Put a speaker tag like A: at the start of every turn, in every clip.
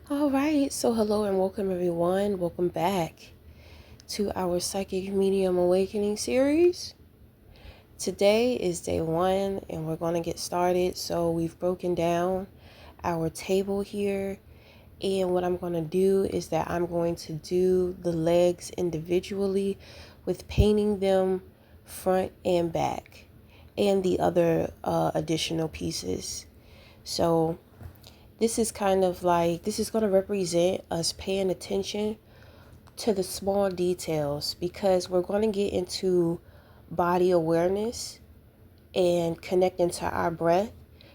A: All right, so hello and welcome everyone. Welcome back to our Psychic Medium Awakening series. Today is day one and we're going to get started. So we've broken down our table here, and what I'm going to do is that I'm going to do the legs individually with painting them front and back and the other additional pieces. So this is kind of like, this is going to represent us paying attention to the small details because we're going to get into body awareness and connecting to our breath.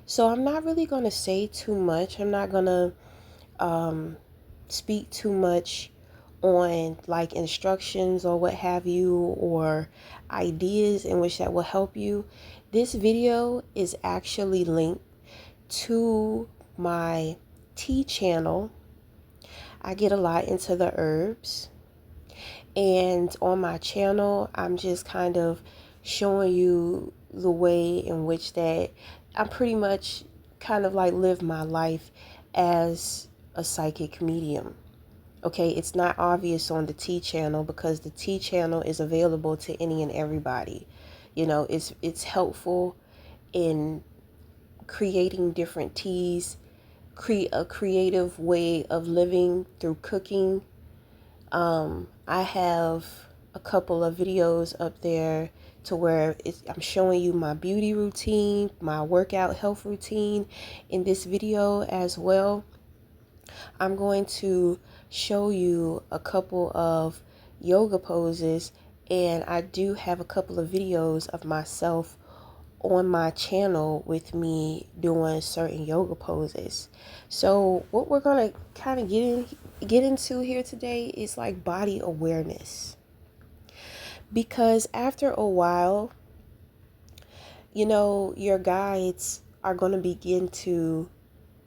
A: So I'm not really going to say too much. I'm not going to speak too much on like instructions or what have you, or ideas in which that will help you. This video is actually linked to my tea channel. I get a lot into the herbs, and on my channel I'm just kind of showing you the way in which that I'm pretty much kind of like live my life as a psychic medium. Okay, it's not obvious on the tea channel because the tea channel is available to any and everybody. You know, it's helpful in creating different teas, create a creative way of living through cooking. I have a couple of videos up there to where I'm showing you my beauty routine, my workout health routine in this video as well. I'm going to show you a couple of yoga poses, and I do have a couple of videos of myself on my channel with me doing certain yoga poses. So what we're going to kind of get into here today is like body awareness. Because after a while, you know, your guides are going to begin to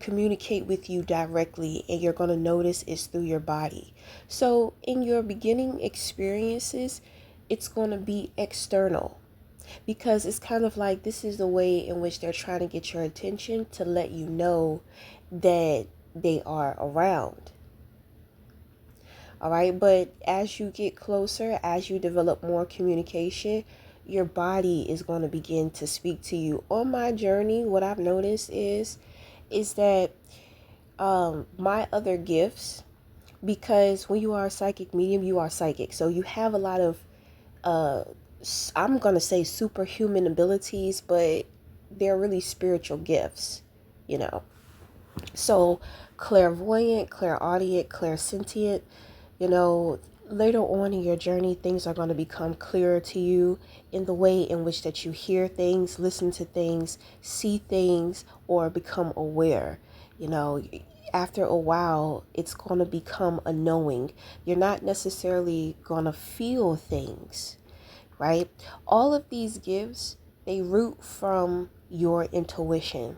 A: communicate with you directly, and you're going to notice it's through your body. So in your beginning experiences, it's going to be external, because it's kind of like this is the way in which they're trying to get your attention to let you know that they are around. All right, but as you get closer, as you develop more communication, your body is going to begin to speak to you. On my journey, what I've noticed is that my other gifts, because when you are a psychic medium, you are psychic, so you have a lot of I'm gonna say superhuman abilities, but they're really spiritual gifts, you know. So clairvoyant, clairaudient, clairsentient, you know, later on in your journey, things are going to become clearer to you in the way in which that you hear things, listen to things, see things, or become aware. You know, after a while, it's going to become a knowing. You're not necessarily going to feel things, right? All of these gifts, they root from your intuition,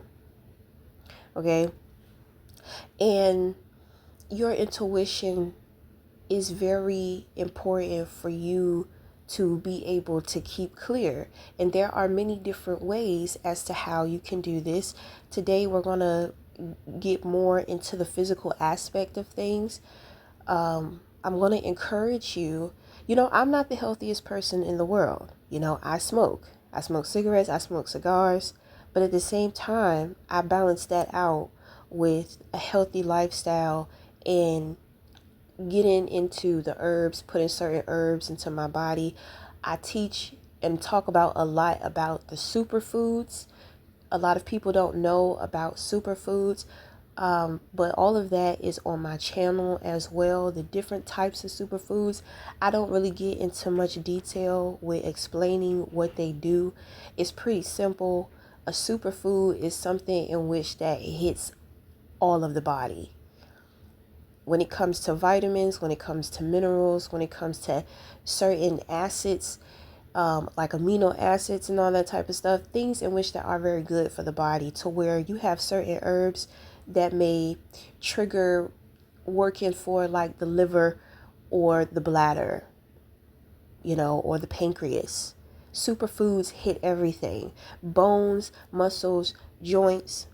A: okay? And your intuition is very important for you to be able to keep clear. And there are many different ways as to how you can do this. Today, we're going to get more into the physical aspect of things. I'm going to encourage you. You know, I'm not the healthiest person in the world. You know, I smoke. I smoke cigarettes, I smoke cigars, but at the same time, I balance that out with a healthy lifestyle and getting into the herbs, putting certain herbs into my body. I teach and talk about a lot about the superfoods. A lot of people don't know about superfoods, but all of that is on my channel as well. The different types of superfoods. I don't really get into much detail with explaining what they do. It's pretty simple. A superfood is something in which that hits all of the body. When it comes to vitamins, when it comes to minerals, when it comes to certain acids, like amino acids and all that type of stuff, things in which that are very good for the body, to where you have certain herbs that may trigger working for like the liver or the bladder, you know, or the pancreas. Superfoods hit everything: bones, muscles, joints,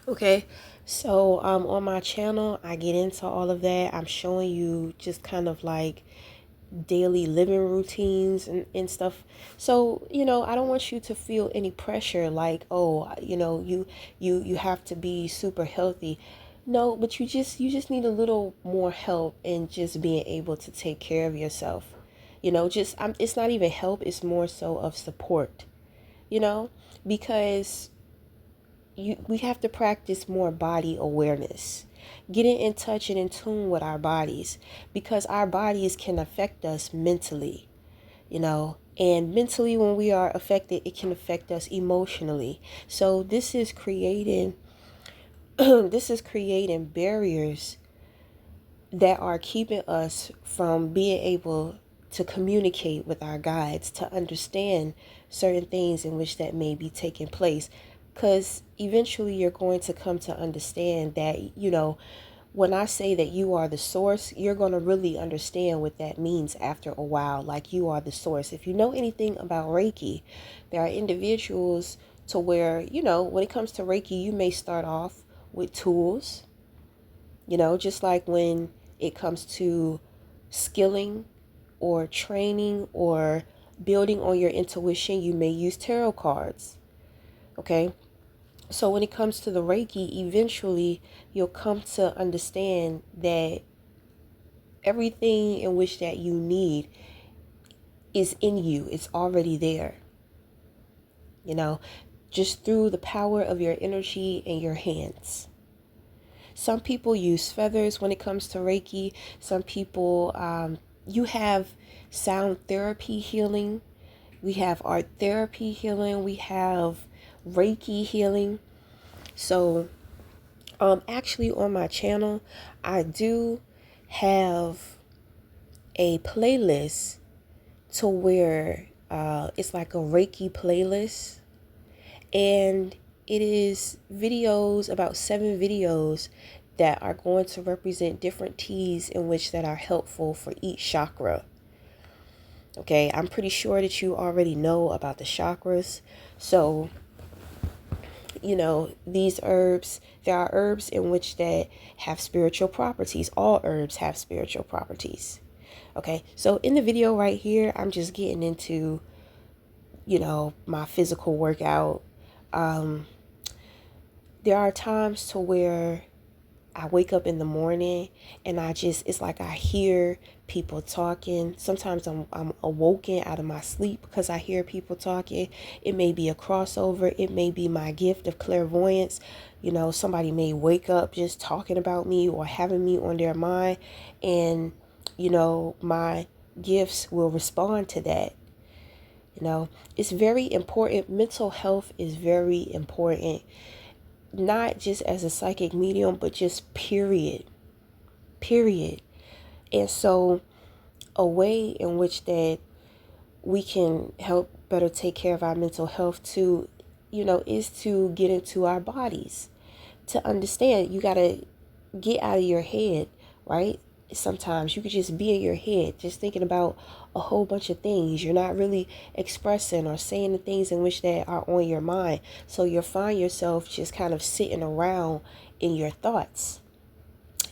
A: Okay, so on my channel, I get into all of that. I'm showing you just kind of like daily living routines and stuff. So, I don't want you to feel any pressure like, oh, you have to be super healthy. No, but you just need a little more help in just being able to take care of yourself. Just it's not even help, it's more so of support, you know, because we have to practice more body awareness, getting in touch and in tune with our bodies, because our bodies can affect us mentally, and mentally when we are affected, it can affect us emotionally. So this is creating this is creating barriers that are keeping us from being able to communicate with our guides, to understand certain things in which that may be taking place. Because eventually you're going to come to understand that, when I say that you are the source, you're going to really understand what that means after a while. Like, you are the source. If you know anything about Reiki, there are individuals to where, when it comes to Reiki, you may start off with tools, just like when it comes to skilling or training or building on your intuition, you may use tarot cards. Okay. So when it comes to the Reiki, eventually you'll come to understand that everything in which that you need is in you. It's already there, just through the power of your energy and your hands. Some people use feathers when it comes to Reiki. Some people, you have sound therapy healing. We have art therapy healing. We have Reiki healing. So, actually on my channel, I do have a playlist to where it's like a Reiki playlist. And it is videos, about 7 videos that are going to represent different teas in which that are helpful for each chakra. Okay, I'm pretty sure that you already know about the chakras. So, these herbs, there are herbs in which that have spiritual properties. All herbs have spiritual properties. Okay, so in the video right here, I'm just getting into, my physical workout. There are times to where I wake up in the morning and it's like I hear people talking. Sometimes I'm awoken out of my sleep because I hear people talking. It may be a crossover. It may be my gift of clairvoyance. Somebody may wake up just talking about me or having me on their mind. And, my gifts will respond to that. It's very important. Mental health is very important, not just as a psychic medium, but just period. And so a way in which that we can help better take care of our mental health too, is to get into our bodies, to understand you got to get out of your head, right? Sometimes you could just be in your head, just thinking about a whole bunch of things. You're not really expressing or saying the things in which that are on your mind. So you'll find yourself just kind of sitting around in your thoughts.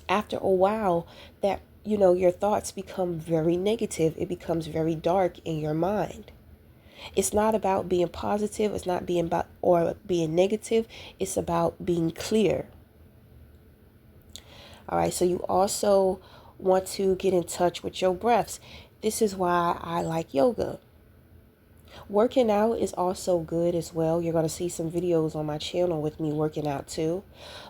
A: After a while, that, your thoughts become very negative. It becomes very dark in your mind. It's not about being positive. It's not being about or being negative. It's about being clear. All right. So you also want to get in touch with your breaths. This is why I like yoga. Working out is also good as well. You're going to see some videos on my channel with me working out too.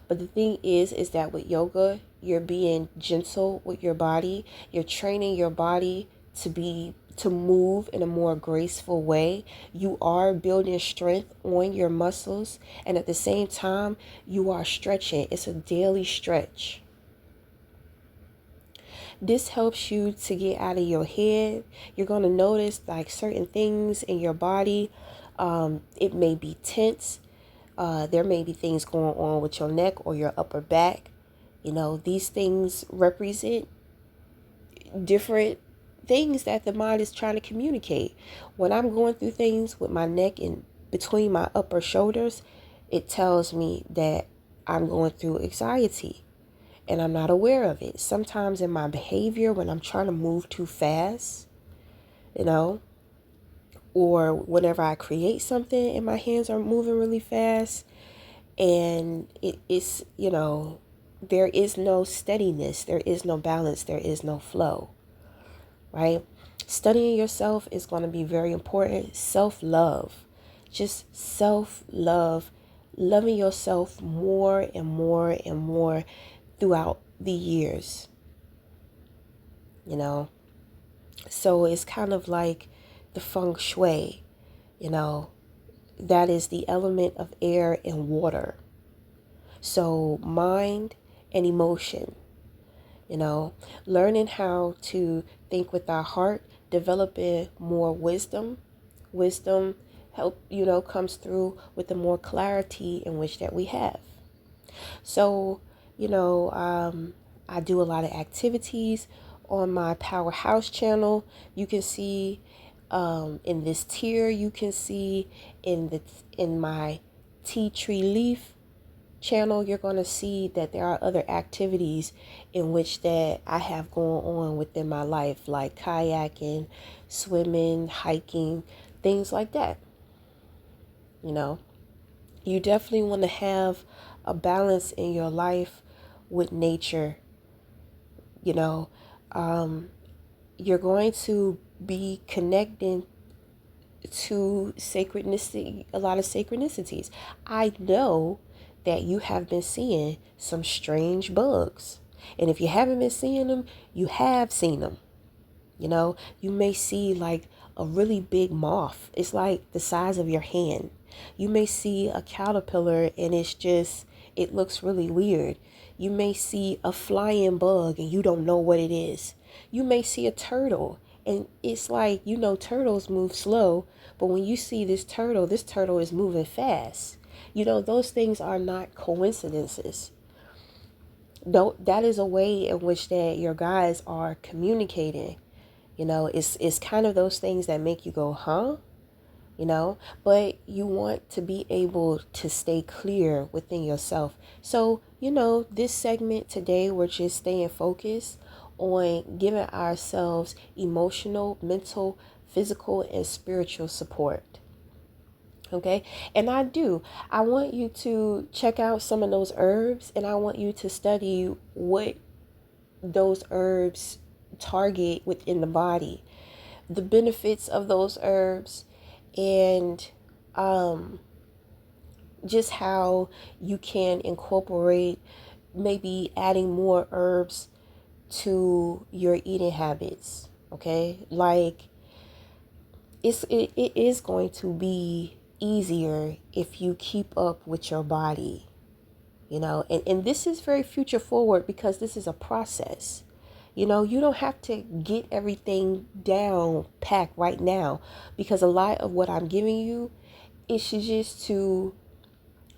A: But the thing is that with yoga, you're being gentle with your body. You're training your body to move in a more graceful way. You are building strength on your muscles, and at the same time, you are stretching. It's a daily stretch. This helps you to get out of your head. You're going to notice like certain things in your body. It may be tense. There may be things going on with your neck or your upper back. These things represent different things that the mind is trying to communicate. When I'm going through things with my neck and between my upper shoulders, it tells me that I'm going through anxiety and I'm not aware of it. Sometimes in my behavior, when I'm trying to move too fast, you know, or whenever I create something and my hands are moving really fast and it's, there is no steadiness, there is no balance, there is no flow, right? Studying yourself is going to be very important. Self-love, just self-love, loving yourself more and more and more throughout the years, you know. So it's kind of like the feng shui, you know, that is the element of air and water. So mind and emotion, learning how to think with our heart, developing more wisdom. Wisdom help, comes through with the more clarity in which that we have. So, I do a lot of activities on my Powerhouse channel. You can see in this tier, you can see in my tea tree leaf channel, you're going to see that there are other activities in which that I have going on within my life, like kayaking, swimming, hiking, things like that. You definitely want to have a balance in your life with nature. you know you're going to be connecting to sacredness, a lot of synchronicities. I know that you have been seeing some strange bugs. And if you haven't been seeing them, you have seen them. You may see like a really big moth. It's like the size of your hand. You may see a caterpillar and it looks really weird. You may see a flying bug and you don't know what it is. You may see a turtle and it's like, turtles move slow, but when you see this turtle is moving fast. Those things are not coincidences. No, that is a way in which that your guides are communicating. It's kind of those things that make you go, huh? But you want to be able to stay clear within yourself. So, this segment today, we're just staying focused on giving ourselves emotional, mental, physical, and spiritual support. Okay. And I want you to check out some of those herbs and I want you to study what those herbs target within the body, the benefits of those herbs, and just how you can incorporate maybe adding more herbs to your eating habits. Okay, like it is going to be easier if you keep up with your body, and this is very future forward because this is a process. You don't have to get everything down packed right now, because a lot of what I'm giving you is just to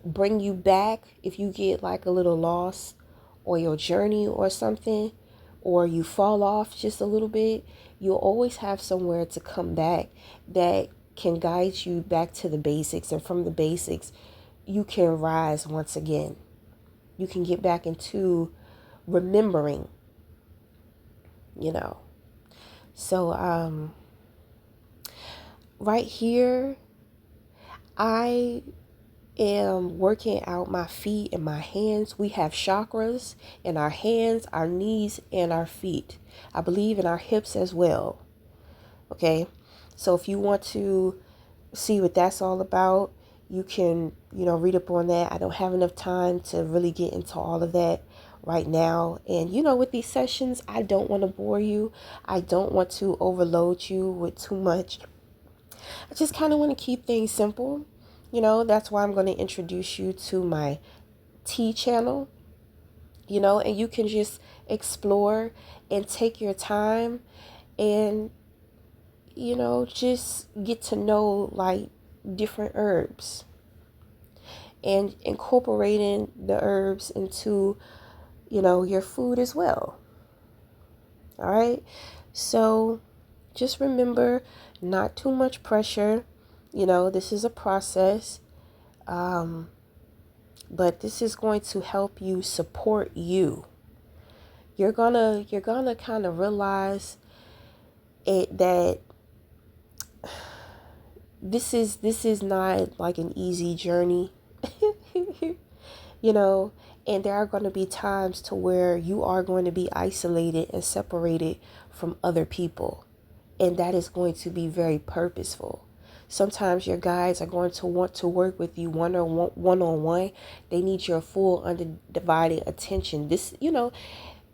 A: bring you back if you get like a little lost or your journey or something, or you fall off just a little bit. You'll always have somewhere to come back that can guide you back to the basics, and from the basics you can rise once again. You can get back into remembering, so right here I am working out my feet and my hands. We have chakras in our hands, our knees, and our feet. I believe in our hips as well. Okay, so if you want to see what that's all about, you can, read up on that. I don't have enough time to really get into all of that right now. And, with these sessions, I don't want to bore you. I don't want to overload you with too much. I just kind of want to keep things simple. That's why I'm going to introduce you to my tea channel, and you can just explore and take your time and, just get to know like different herbs and incorporating the herbs into, your food as well. All right. So just remember, not too much pressure. This is a process. but this is going to help you support you. You're gonna kind of realize it that this is not like an easy journey. You know, and there are going to be times to where you are going to be isolated and separated from other people, and that is going to be very purposeful. Sometimes your guides are going to want to work with you one on one. They need your full undivided attention. This, you know,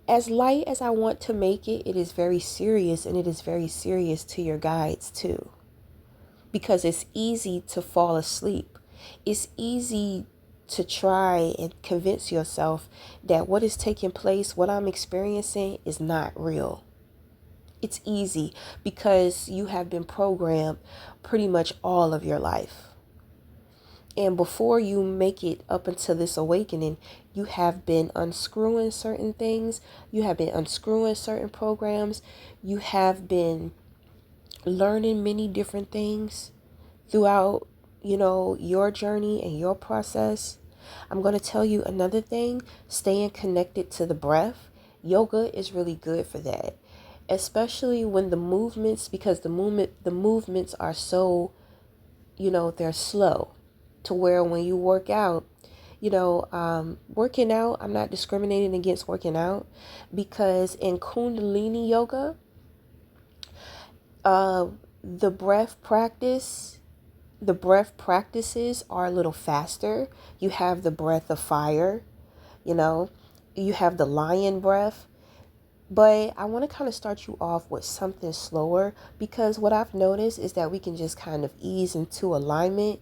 A: as light as I want to make it, it is very serious, and it is very serious to your guides too, because it's easy to fall asleep. It's easy to try and convince yourself that what is taking place, what I'm experiencing, is not real. It's easy because you have been programmed pretty much all of your life. And before you make it up until this awakening, you have been unscrewing certain things. You have been unscrewing certain programs. You have been learning many different things throughout, you know, your journey and your process. I'm going to tell you another thing: staying connected to the breath. Yoga is really good for that, especially when the movements, because the movements are so, you know, they're slow, to where when you work out, you know, working out, I'm not discriminating against working out, because in Kundalini yoga, the breath practices are a little faster. You have the breath of fire, you know, you have the lion breath. But I want to kind of start you off with something slower, because what I've noticed is that we can just kind of ease into alignment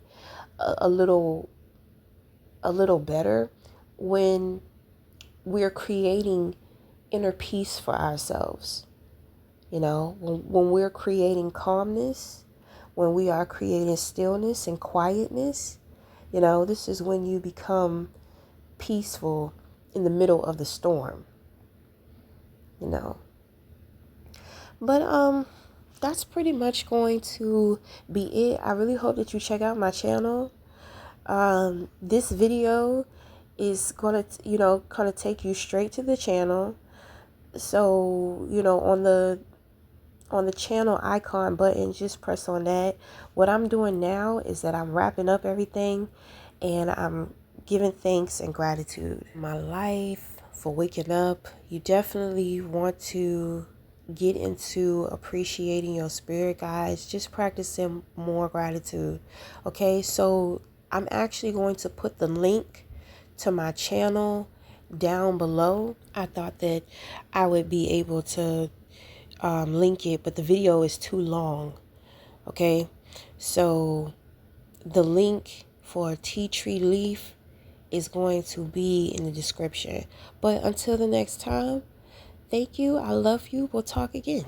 A: a little better when we're creating inner peace for ourselves. You know, when we're creating calmness, when we are creating stillness and quietness, you know, this is when you become peaceful in the middle of the storm, you know. But that's pretty much going to be it. I really hope that you check out my channel. This video is gonna, you know, kind of take you straight to the channel. So, you know, on the channel icon button, just press on that. What I'm doing now is that I'm wrapping up everything, and I'm giving thanks and gratitude in my life for waking up. You definitely want to get into appreciating your spirit guides. Just practicing more gratitude. Okay, so I'm actually going to put the link to my channel down below. I thought that I would be able to link it, but the video is too long. Okay, so the link for tea tree leaf is going to be in the description. But until the next time, thank you. I love you. We'll talk again.